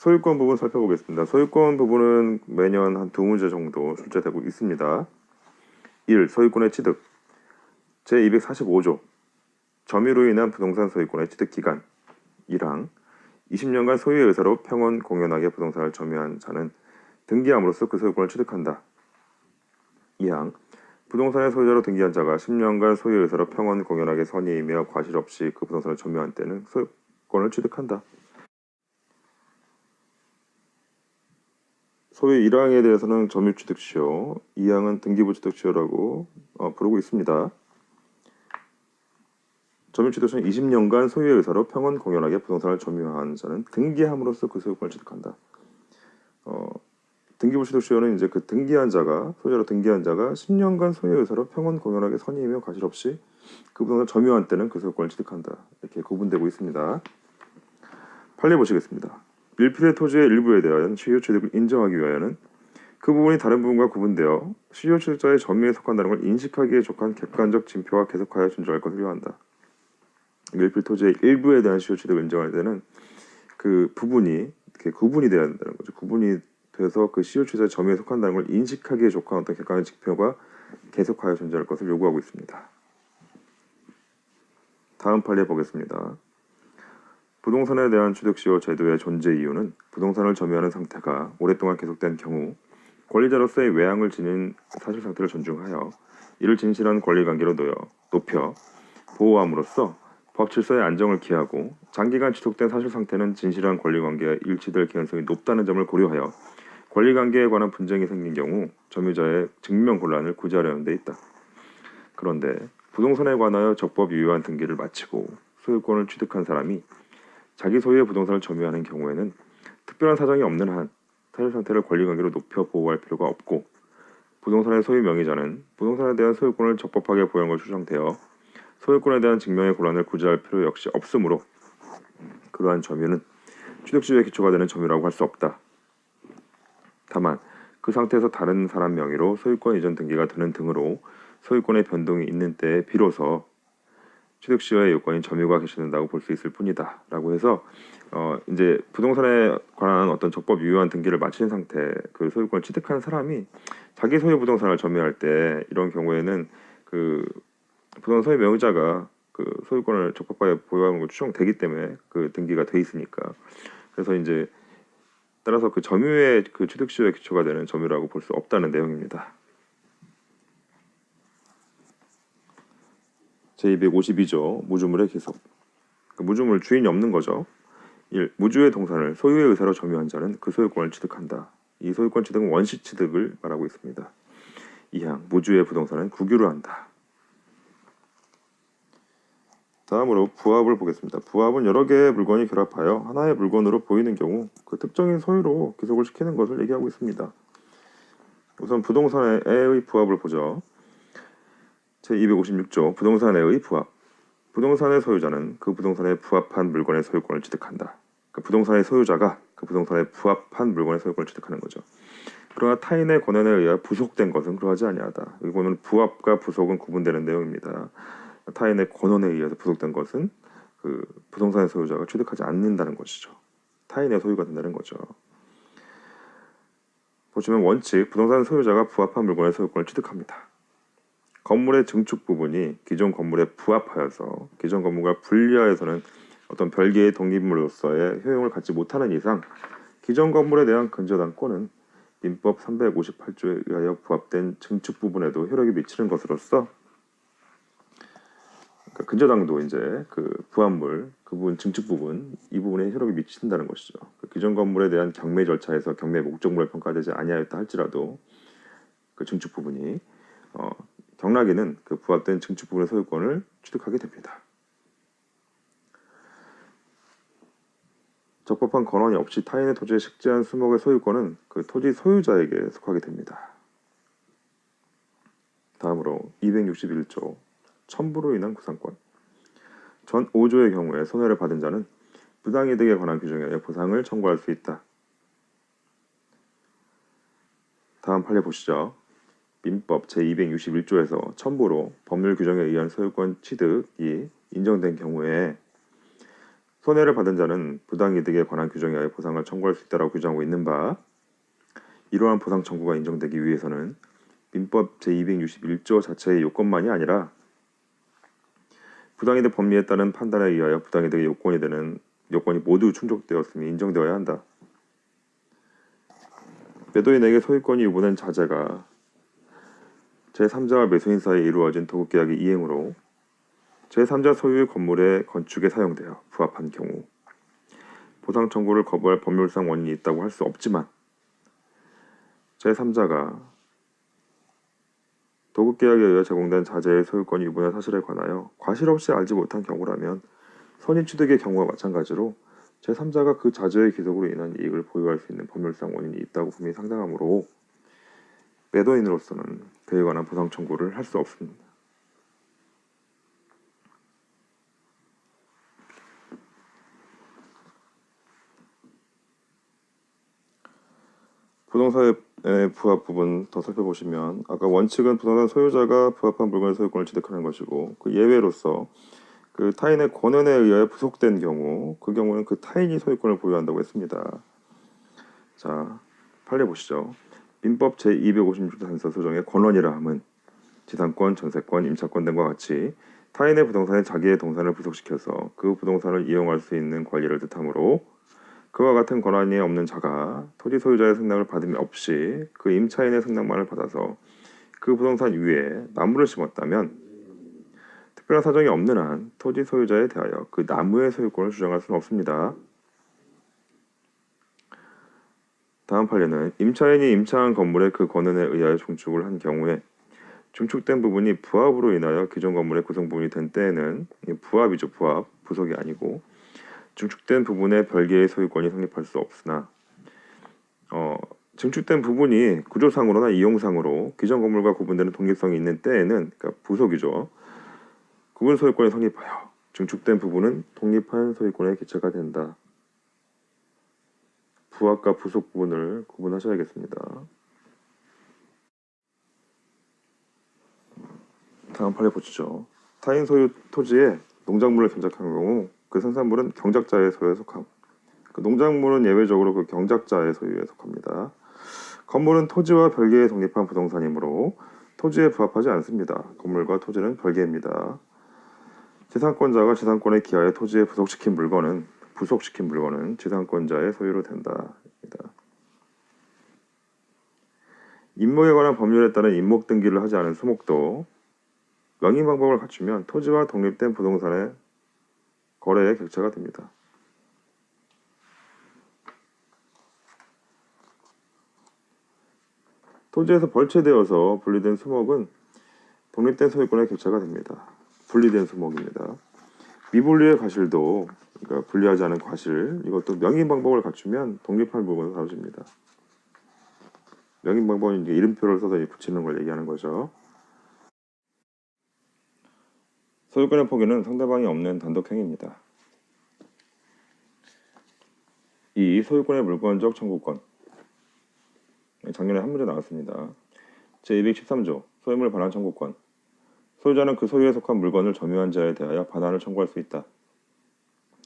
소유권 부분 살펴보겠습니다. 소유권 부분은 매년 한 두 문제 정도 출제되고 있습니다. 1. 소유권의 취득 제245조 점유로 인한 부동산 소유권의 취득 기간 1항 20년간 소유의 의사로 평원 공연하게 부동산을 점유한 자는 등기함으로써 그 소유권을 취득한다. 2항 부동산의 소유자로 등기한 자가 10년간 소유의 의사로 평원 공연하게 선의이며 과실 없이 그 부동산을 점유한 때는 소유권을 취득한다. 소위 1항에 대해서는 점유취득시효, 2항은 등기부취득시효라고 부르고 있습니다. 점유취득시효는 20년간 소유의 의사로 평원 공연하게 부동산을 점유한 자는 등기함으로써 그 소유권을 취득한다. 등기부취득시효는 이제 그 등기한 자가 소유자로 등기한 자가 10년간 소유의 의사로 평원 공연하게 선의이며 과실 없이 그 부동산을 점유한 때는 그 소유권을 취득한다. 이렇게 구분되고 있습니다. 판례 보시겠습니다. 밀필의 토지의 일부에 대한 시효취득을 인정하기 위하여는 그 부분이 다른 부분과 구분되어 시효취득자의 점유에 속한다는 걸 인식하기에 족한 객관적 징표와 계속하여 존재할 것을 요한다. 밀필 토지의 일부에 대한 시효취득을 인정할 때는 그 부분이 이렇게 구분이 되어야 된다는 거죠. 구분이 돼서 그 시효취득자의 점유에 속한다는 걸 인식하기에 족한 어떤 객관적 징표가 계속하여 존재할 것을 요구하고 있습니다. 다음 판례 보겠습니다. 부동산에 대한 취득시효 제도의 존재 이유는 부동산을 점유하는 상태가 오랫동안 계속된 경우 권리자로서의 외양을 지닌 사실 상태를 존중하여 이를 진실한 권리관계로 높여 보호함으로써 법 질서의 안정을 기하고 장기간 지속된 사실 상태는 진실한 권리관계와 일치될 개연성이 높다는 점을 고려하여 권리관계에 관한 분쟁이 생긴 경우 점유자의 증명 곤란을 구제하려는 데 있다. 그런데 부동산에 관하여 적법 유효한 등기를 마치고 소유권을 취득한 사람이 자기 소유의 부동산을 점유하는 경우에는 특별한 사정이 없는 한 사실 상태를 권리관계로 높여 보호할 필요가 없고 부동산의 소유 명의자는 부동산에 대한 소유권을 적법하게 보유한 것으로 추정되어 소유권에 대한 증명의 곤란을 구제할 필요 역시 없으므로 그러한 점유는 취득시효의 기초가 되는 점유라고 할 수 없다. 다만 그 상태에서 다른 사람 명의로 소유권 이전 등기가 되는 등으로 소유권의 변동이 있는 때에 비로소 취득시효의 요건인 점유가 개시된다고 볼 수 있을 뿐이다 라고 해서 이제 부동산에 관한 어떤 적법 유효한 등기를 마친 상태 그 소유권을 취득한 사람이 자기 소유 부동산을 점유할 때 이런 경우에는 그 부동산 소유 명의자가 그 소유권을 적법하게 보유하는 걸 추정되기 때문에 그 등기가 돼 있으니까 그래서 이제 따라서 그 점유의 그 취득시효의 기초가 되는 점유라고 볼 수 없다는 내용입니다. 제252조 무주물의 계속 무주물 주인이 없는 거죠. 1. 무주의 동산을 소유의 의사로 점유한 자는 그 소유권을 취득한다. 이 소유권 취득은 원시 취득을 말하고 있습니다. 2항 무주의 부동산은 국유를 한다. 다음으로 부합을 보겠습니다. 부합은 여러 개의 물건이 결합하여 하나의 물건으로 보이는 경우 그 특정인 소유로 기속을 시키는 것을 얘기하고 있습니다. 우선 부동산의 부합을 보죠. 제256조 부동산의 부합. 부동산의 소유자는 그 부동산에 부합한 물건의 소유권을 취득한다. 그 부동산의 소유자가 그 부동산에 부합한 물건의 소유권을 취득하는 거죠. 그러나 타인의 권한에 의해 부속된 것은 그러하지 아니하다. 이거는 부합과 부속은 구분되는 내용입니다. 타인의 권한에 의해서 부속된 것은 그 부동산의 소유자가 취득하지 않는다는 것이죠. 타인의 소유가 된다는 거죠. 보시면 원칙 부동산 소유자가 부합한 물건의 소유권을 취득합니다. 건물의 증축 부분이 기존 건물에 부합하여서 기존 건물과 분리하여서는 어떤 별개의 독립물로서의 효용을 갖지 못하는 이상 기존 건물에 대한 근저당권은 민법 358조에 의하여 부합된 증축 부분에도 효력이 미치는 것으로서 그러니까 근저당도 이제 그 부합물 그 부분 증축 부분 이 부분에 효력이 미친다는 것이죠. 그 기존 건물에 대한 경매 절차에서 경매 목적물을 평가되지 아니하였다 할지라도 그 증축 부분이 경락에는 그 부합된 증축 부분의 소유권을 취득하게 됩니다. 적법한 권한이 없이 타인의 토지에 식재한 수목의 소유권은 그 토지 소유자에게 속하게 됩니다. 다음으로 261조 첨부로 인한 구상권. 전 5조의 경우에 손해를 받은 자는 부당이득에 관한 규정에 의해 보상을 청구할 수 있다. 다음 판례 보시죠. 민법 제261조에서 첨부로 법률 규정에 의한 소유권 취득이 인정된 경우에 손해를 받은 자는 부당이득에 관한 규정에 의하여 보상을 청구할 수 있다라고 규정하고 있는 바, 이러한 보상 청구가 인정되기 위해서는 민법 제261조 자체의 요건만이 아니라 부당이득 법리에 따른 판단에 의하여 부당이득의 요건이 되는 요건이 모두 충족되었음이 인정되어야 한다. 매도인에게 소유권이 유보된 자재가 제3자와 매수인 사이에 이루어진 도급계약의 이행으로 제3자 소유의 건물의 건축에 사용되어 부합한 경우 보상 청구를 거부할 법률상 원인이 있다고 할 수 없지만, 제3자가 도급계약에 의해 제공된 자재의 소유권이 유보된 사실에 관하여 과실 없이 알지 못한 경우라면 선의취득의 경우와 마찬가지로 제3자가 그 자재의 귀속으로 인한 이익을 보유할 수 있는 법률상 원인이 있다고 봄이 상당하므로 매도인으로서는 그에 관한 보상 청구를 할 수 없습니다. 부동산의 부합 부분 더 살펴보시면, 아까 원칙은 부동산 소유자가 부합한 물건의 소유권을 취득하는 것이고, 그 예외로서 그 타인의 권한에 의하여 부속된 경우, 그 경우는 그 타인이 소유권을 보유한다고 했습니다. 자, 판례 보시죠. 민법 제256조 단서 소정의 권원이라 함은 지상권, 전세권, 임차권 등과 같이 타인의 부동산에 자기의 동산을 부속시켜서 그 부동산을 이용할 수 있는 권리를 뜻하므로, 그와 같은 권한이 없는 자가 토지 소유자의 승낙을 받음이 없이 그 임차인의 승낙만을 받아서 그 부동산 위에 나무를 심었다면 특별한 사정이 없는 한 토지 소유자에 대하여 그 나무의 소유권을 주장할 수는 없습니다. 다음 판례는 임차인이 임차한 건물의 그 권한에 의하여 중축을 한 경우에 중축된 부분이 부합으로 인하여 기존 건물의 구성 부분이 된 때에는, 부합이죠, 부합, 부속이 아니고, 증축된 부분에 별개의 소유권이 성립할 수 없으나 증축된 부분이 구조상으로나 이용상으로 기존 건물과 구분되는 독립성이 있는 때에는, 그러니까 부속이죠, 구분 소유권이 성립하여 증축된 부분은 독립한 소유권의 기체가 된다. 부합과 부속 부분을 구분하셔야겠습니다. 다음 판례 보시죠. 타인 소유 토지에 농작물을 경작한 경우 그 생산물은 경작자의 소유에 속함. 그 농작물은 예외적으로 그 경작자의 소유에 속합니다. 건물은 토지와 별개의 독립한 부동산이므로 토지에 부합하지 않습니다. 건물과 토지는 별개입니다. 지상권자가 지상권에 기하여 토지에 부속시킨 물건은 지상권자의 소유로 된다. 임목에 관한 법률에 따른 임목 등기를 하지 않은 수목도 명의 방법을 갖추면 토지와 독립된 부동산의 거래의 객체가 됩니다. 토지에서 벌채되어서 분리된 수목은 독립된 소유권의 객체가 됩니다. 분리된 수목입니다. 미분리의 과실도, 그러니까 분리하지 않은 과실, 이것도 명의 방법을 갖추면 독립한 부분으로 다뤄집니다. 명의 방법은 이제 이름표를 써서 붙이는 걸 얘기하는 거죠. 소유권의 포기는 상대방이 없는 단독행위입니다. 이 소유권의 물권적 청구권, 작년에 한 문제 나왔습니다. 제213조 소유물 반환 청구권. 소유자는 그 소유에 속한 물건을 점유한 자에 대하여 반환을 청구할 수 있다.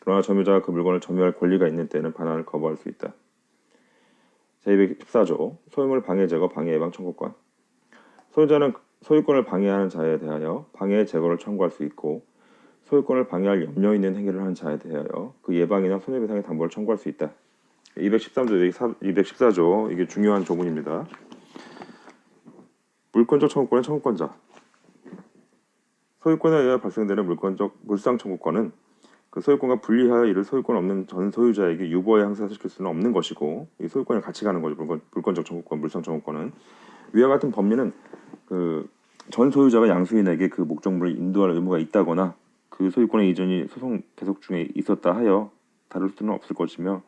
그러나 점유자가 그 물건을 점유할 권리가 있는 때에는 반환을 거부할 수 있다. 제214조 소유물 방해 제거 방해 예방 청구권. 소유자는 소유권을 방해하는 자에 대하여 방해 제거를 청구할 수 있고, 소유권을 방해할 염려 있는 행위를 하는 자에 대하여 그 예방이나 손해배상의 담보를 청구할 수 있다. 213조, 214조, 이게 중요한 조문입니다. 물권적 청구권의 청구권자. 소유권에 의해 발생되는 물상 청구권은 그 소유권과 분리하여 이를 소유권 없는 전 소유자에게 유보에 행사시킬 수는 없는 것이고, 이 소유권이 같이 가는 거죠. 물권적 청구권, 물상 청구권은. 위와 같은 법리는 그 전 소유자가 양수인에게 그 목적물을 인도할 의무가 있다거나 그 소유권의 이전이 소송 계속 중에 있었다 하여 다룰 수는 없을 것이며,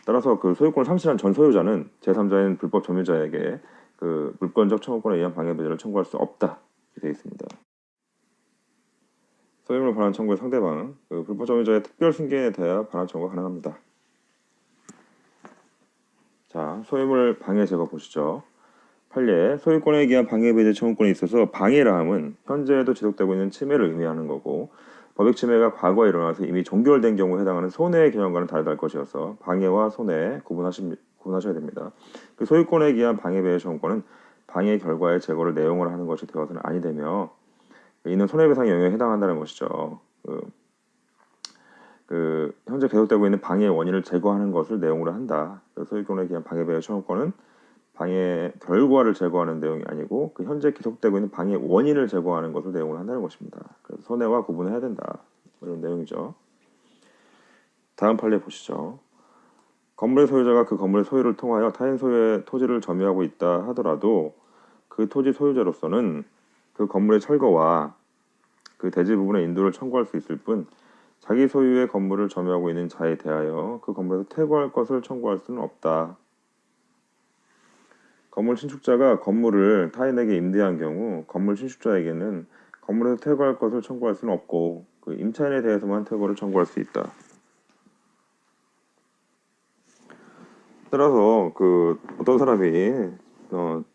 따라서 그 소유권을 상실한 전 소유자는 제3자인 불법 점유자에게 그 물권적 청구권에 의한 방해배제를 청구할 수 없다 이렇게 되어 있습니다. 소유물 반환 청구의 상대방, 그 불법 점유자의 특별 승계에 대하여 반환 청구가 가능합니다. 자, 소유물 방해 제거 보시죠. 판례, 소유권에 기한 방해배제 청구권에 있어서 방해라 함은 현재에도 지속되고 있는 침해를 의미하는 거고, 법익 침해가 과거에 일어나서 이미 종결된 경우에 해당하는 손해의 개념과는 다르다는 것이어서 방해와 손해 구분하셔야 됩니다. 그 소유권에 기한 방해배의 청구권은 방해 결과의 제거를 내용으로 하는 것이 되어서는 아니 되며 이는 손해배상 영역에 해당한다는 것이죠. 현재 계속되고 있는 방해의 원인을 제거하는 것을 내용으로 한다. 소유권에 기한 방해배의 청구권은 방해 결과를 제거하는 내용이 아니고 그 현재 계속되고 있는 방해 원인을 제거하는 것을 내용으로 한다는 것입니다. 그래서 손해와 구분해야 된다. 이런 내용이죠. 다음 판례 보시죠. 건물의 소유자가 그 건물의 소유를 통하여 타인 소유의 토지를 점유하고 있다 하더라도 그 토지 소유자로서는 그 건물의 철거와 그 대지 부분의 인도를 청구할 수 있을 뿐 자기 소유의 건물을 점유하고 있는 자에 대하여 그 건물에서 퇴거할 것을 청구할 수는 없다. 건물 신축자가 건물을 타인에게 임대한 경우 건물 신축자에게는 건물에서 퇴거할 것을 청구할 수는 없고 그 임차인에 대해서만 퇴거를 청구할 수 있다. 따라서 그 어떤 사람이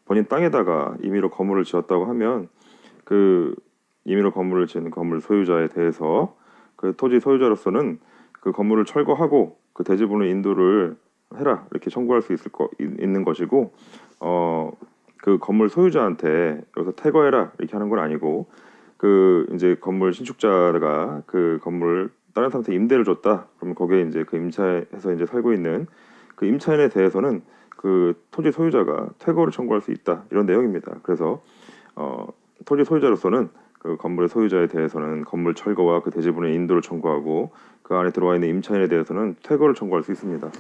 본인 땅에다가 임의로 건물을 지었다고 하면 그 임의로 건물을 지은 건물 소유자에 대해서 그 토지 소유자로서는 그 건물을 철거하고 그 대지 부분 인도를 해라 이렇게 청구할 수 있는 것이고 그 건물 소유자한테 여기서 퇴거해라 이렇게 하는 건 아니고 그 이제 건물 신축자가 그 건물을 다른 사람한테 임대를 줬다. 그러면 거기에 이제 그 임차에서 이제 살고 있는 그 임차인에 대해서는 그 토지 소유자가 퇴거를 청구할 수 있다. 이런 내용입니다. 그래서 토지 소유자로서는 그 건물의 소유자에 대해서는 건물 철거와 그 대지분의 인도를 청구하고 그 안에 들어와 있는 임차인에 대해서는 퇴거를 청구할 수 있습니다.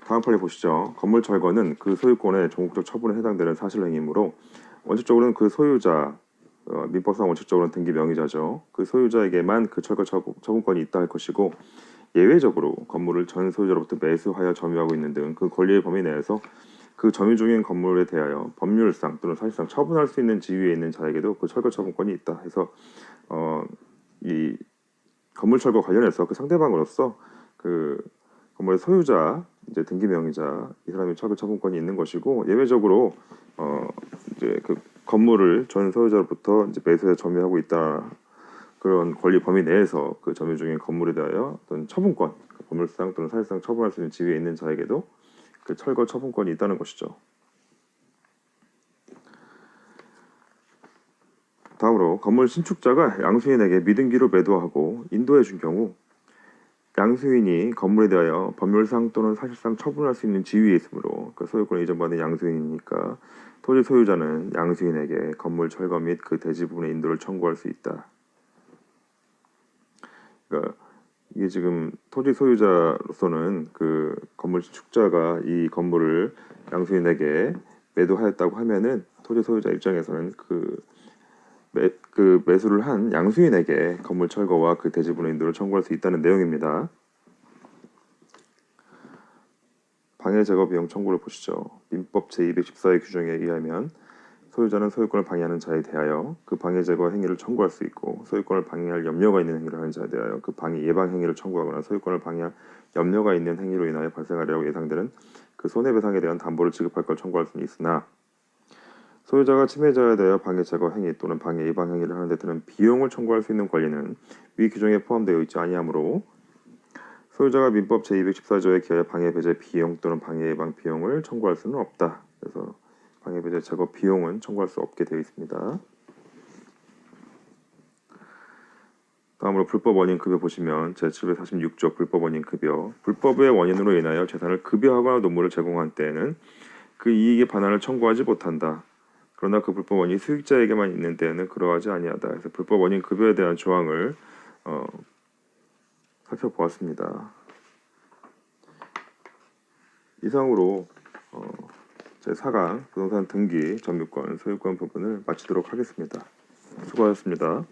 다음 판례 보시죠. 건물 철거는 그 소유권의 종국적 처분에 해당되는 사실 행위이므로 원칙적으로는 그 소유자, 민법상 원칙적으로는 등기 명의자죠. 그 소유자에게만 그 철거 처분권이 있다 할 것이고 예외적으로 건물을 전 소유자로부터 매수하여 점유하고 있는 등 그 권리의 범위 내에서 그 점유 중인 건물에 대하여 법률상 또는 사실상 처분할 수 있는 지위에 있는 자에게도 그 철거 처분권이 있다 해서 이 건물 철거 관련해서 그 상대방으로서 그 건물의 소유자 이제 등기 명의자 이 사람이 철거 처분권이 있는 것이고 예외적으로 이제 그 건물을 전 소유자로부터 이제 매수해 점유하고 있다 그런 권리 범위 내에서 그 점유 중인 건물에 대하여 어떤 처분권 법률상 또는 사실상 처분할 수 있는 지위에 있는 자에게도 그 철거 처분권이 있다는 것이죠. 다음으로 건물 신축자가 양수인에게 미등기로 매도하고 인도해 준 경우 양수인이 건물에 대하여 법률상 또는 사실상 처분할 수 있는 지위에 있으므로 그 소유권을 이전받은 양수인이니까 토지 소유자는 양수인에게 건물 철거 및 그 대지 부분의 인도를 청구할 수 있다. 그러니까 이게 지금 토지 소유자로서는 그 건물 신축자가 이 건물을 양수인에게 매도하였다고 하면은 토지 소유자 입장에서는 그 매수를 한 양수인에게 건물 철거와 그 대지 부분 인도를 청구할 수 있다는 내용입니다. 방해 제거 비용 청구를 보시죠. 민법 제214의 규정에 의하면 소유자는 소유권을 방해하는 자에 대하여 그 방해 제거 행위를 청구할 수 있고 소유권을 방해할 염려가 있는 행위를 하는 자에 대하여 그 방해 예방 행위를 청구하거나 소유권을 방해할 염려가 있는 행위로 인하여 발생하리라고 예상되는 그 손해배상에 대한 담보를 지급할 걸 청구할 수는 있으나 소유자가 침해자에 대하여 방해 제거 행위 또는 방해 예방 행위를 하는 데 드는 비용을 청구할 수 있는 권리는 위 규정에 포함되어 있지 아니하므로 소유자가 민법 제214조에 기하여 방해 배제 비용 또는 방해 예방 비용을 청구할 수는 없다. 그래서 방해 배제 제거 비용은 청구할 수 없게 되어 있습니다. 다음으로 불법 원인 급여 보시면 제746조 불법 원인 급여 불법의 원인으로 인하여 재산을 급여하거나 노무를 제공한 때에는 그 이익의 반환을 청구하지 못한다. 그러나 그 불법 원인이 수익자에게만 있는 때에는 그러하지 아니하다. 그래서 불법 원인 급여에 대한 조항을 살펴보았습니다. 이상으로 제4강 부동산 등기 점유권 소유권 부분을 마치도록 하겠습니다. 수고하셨습니다.